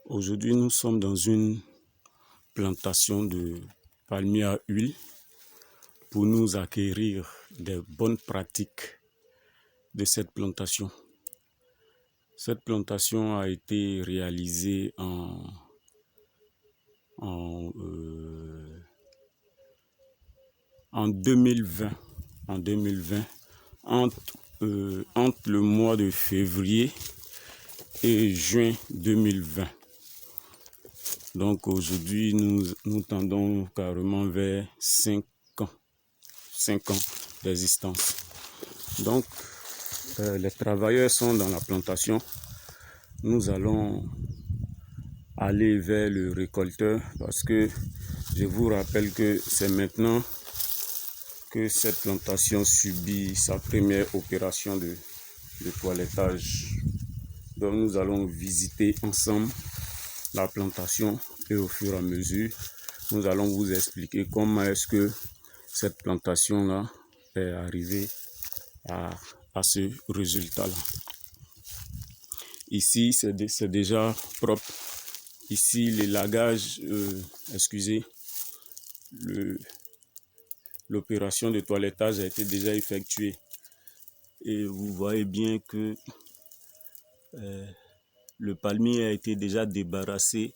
Aujourd'hui, nous sommes dans une plantation de palmiers à huile pour nous acquérir des bonnes pratiques de cette plantation. Cette plantation a été réalisée en 2020, entre le mois de février et juin 2020. Donc aujourd'hui, nous tendons carrément vers 5 ans d'existence. Donc, les travailleurs sont dans la plantation. Nous allons aller vers le récolteur parce que je vous rappelle que c'est maintenant que cette plantation subit sa première opération de toilettage. Donc nous allons visiter ensemble la plantation et au fur et à mesure, nous allons vous expliquer comment est-ce que cette plantation-là est arrivée à ce résultat-là. Ici, c'est déjà propre. Ici, l'élagage, l'opération de toilettage a été déjà effectuée. Et vous voyez bien que le palmier a été déjà débarrassé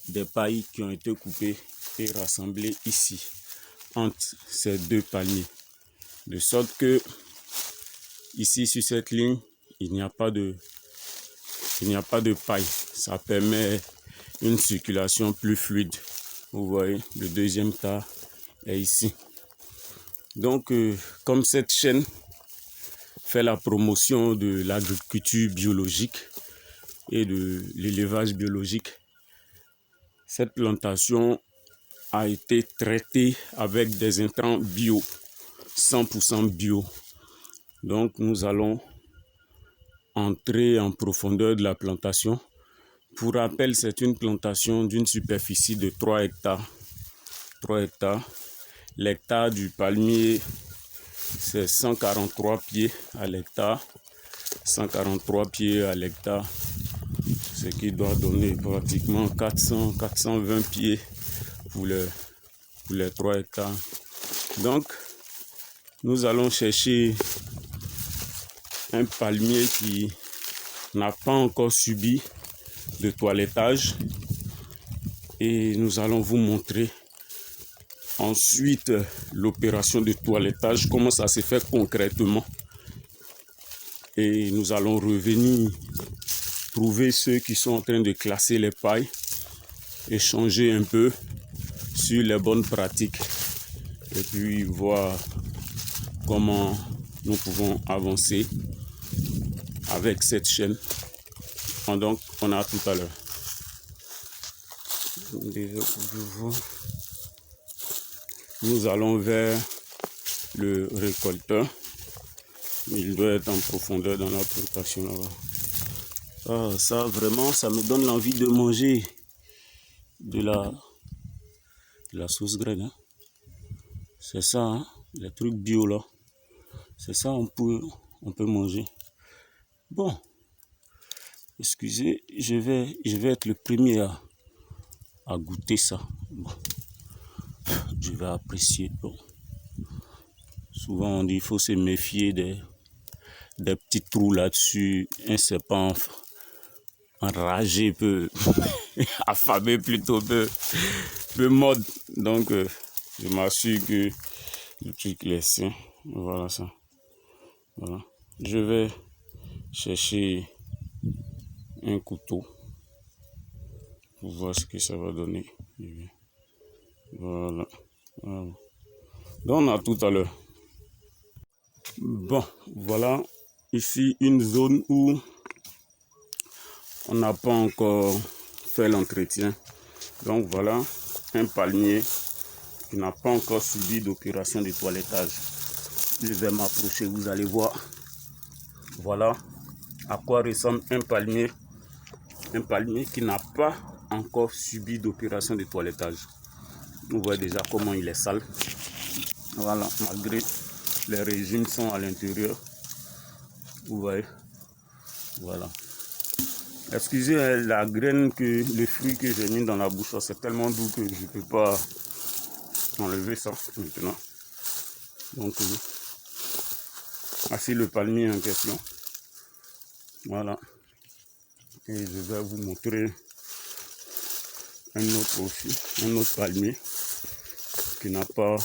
des pailles qui ont été coupées et rassemblées ici, entre ces deux palmiers. De sorte que, ici, sur cette ligne, il n'y a pas de paille. Ça permet une circulation plus fluide. Vous voyez, le deuxième tas est ici. Donc, comme cette chaîne fait la promotion de l'agriculture biologique et de l'élevage biologique, cette plantation a été traitée avec des intrants bio, 100% bio. Donc, nous allons entrer en profondeur de la plantation. Pour rappel, c'est une plantation d'une superficie de 3 hectares. 3 hectares. L'hectare du palmier, c'est 143 pieds à l'hectare. 143 pieds à l'hectare, ce qui doit donner pratiquement 420 pieds pour les 3 hectares. Donc, nous allons chercher un palmier qui n'a pas encore subi de toilettage et nous allons vous montrer ensuite l'opération de toilettage, comment ça se fait concrètement. Et nous allons revenir trouver ceux qui sont en train de classer les pailles, échanger un peu sur les bonnes pratiques et puis voir comment nous pouvons avancer avec cette chaîne. Donc, on a tout à l'heure. Nous allons vers le récolteur. Il doit être en profondeur dans la plantation là-bas. Ah, ça vraiment, ça me donne l'envie de manger de la sauce graine. Hein. C'est ça, hein? Les trucs bio là. C'est ça, on peut manger. Bon, excusez, je vais être le premier à goûter ça. Bon. Je vais apprécier. Bon. Souvent on dit qu'il faut se méfier des petits trous là-dessus. Un serpent enragé peut affamé plutôt peut mordre. Donc je m'assure que le truc est sain. Voilà ça. Voilà. Je vais chercher un couteau pour voir ce que ça va donner. Voilà. Voilà. Donc on a tout à l'heure. Bon, voilà ici une zone où on n'a pas encore fait l'entretien. Donc voilà un palmier qui n'a pas encore subi d'opération de toilettage. Je vais m'approcher, vous allez voir. Voilà à quoi ressemble un palmier qui n'a pas encore subi d'opération de toilettage. Vous voyez déjà comment il est sale. Voilà, malgré les régimes sont à l'intérieur. Vous voyez. Voilà. Excusez la graine, le fruit que j'ai mis dans la bouche, c'est tellement doux que je ne peux pas enlever ça maintenant. Donc, voici le palmier en question. Voilà. Et je vais vous montrer un autre aussi, un autre palmier qui n'a pas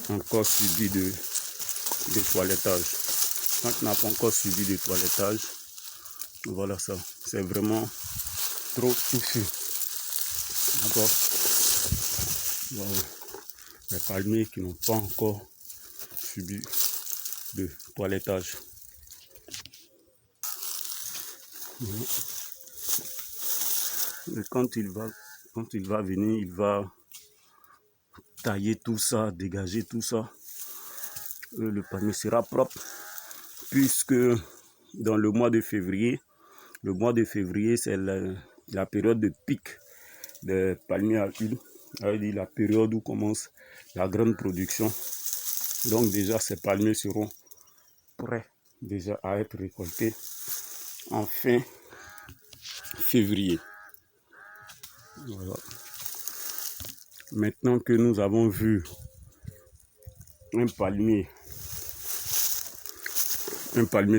encore subi de toilettage. Quand il n'a pas encore subi de toilettage, voilà ça. C'est vraiment trop touffu. D'accord. Voilà. Les palmiers qui n'ont pas encore subi de toilettage. Et quand il va venir, il va tailler tout ça, dégager tout ça. Le palmier sera propre, puisque dans le mois de février, c'est la période de pic des palmiers à huile, c'est-à-dire la période où commence la grande production. Donc déjà ces palmiers seront prêts déjà à être récoltés en fin février. Voilà. Maintenant que nous avons vu un palmier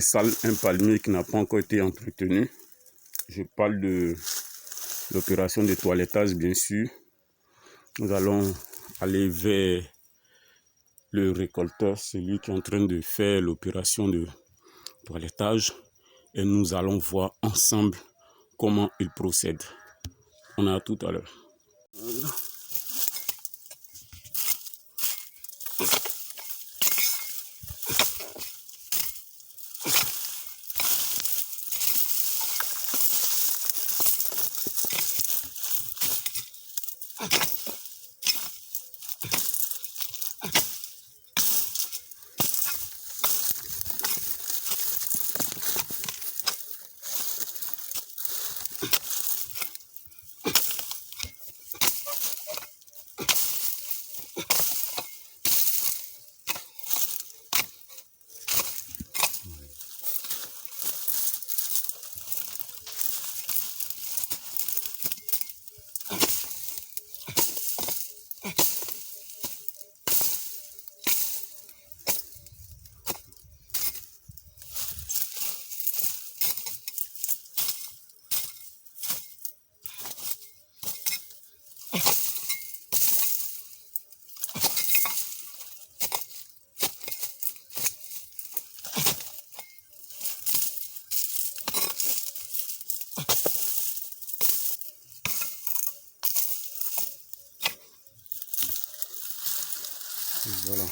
sale, un palmier qui n'a pas encore été entretenu, je parle de l'opération de toilettage bien sûr. Nous allons aller vers le récolteur, celui qui est en train de faire l'opération de toilettage, et nous allons voir ensemble comment il procède. On a tout à l'heure. Voilà. Voilà.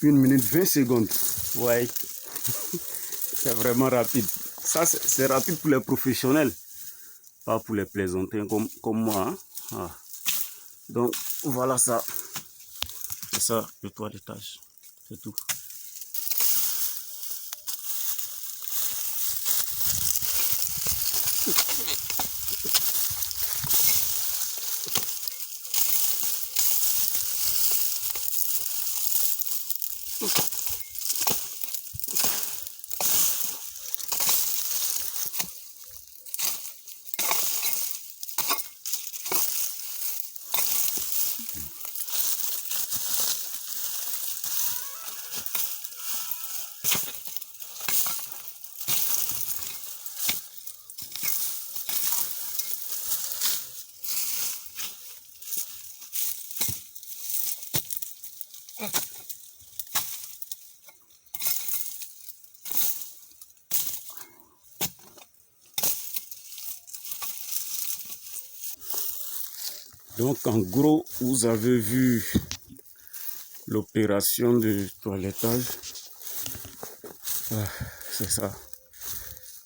1 minute 20 secondes. Ouais. C'est vraiment rapide. Ça, c'est rapide pour les professionnels, pas pour les plaisantins comme moi. Hein. Ah. Donc, voilà ça. C'est ça, le toilettage. C'est tout. Donc en gros, vous avez vu l'opération de toilettage. Ah, c'est ça.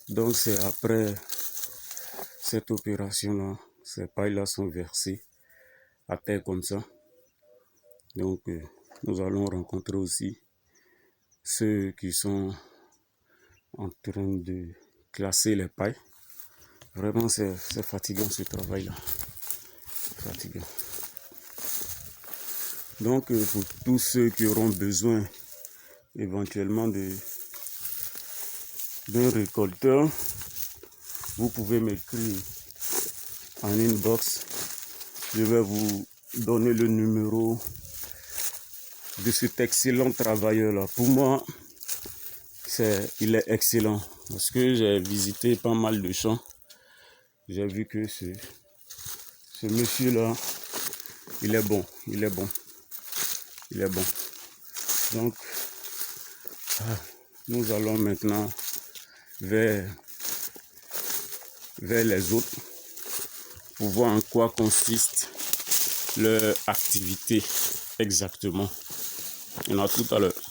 Donc c'est après cette opération-là, ces pailles-là sont versées à terre comme ça. Donc nous allons rencontrer aussi ceux qui sont en train de classer les pailles. Vraiment c'est fatigant ce travail-là. Fatigant. Donc pour tous ceux qui auront besoin éventuellement de d'un récolteur, vous pouvez m'écrire en inbox. Je vais vous donner le numéro de cet excellent travailleur-là. Pour moi, il est excellent parce que j'ai visité pas mal de champs. J'ai vu que ce monsieur-là, il est bon, il est bon, il est bon. Donc, nous allons maintenant vers les autres pour voir en quoi consiste leur activité exactement. Et à tout à l'heure.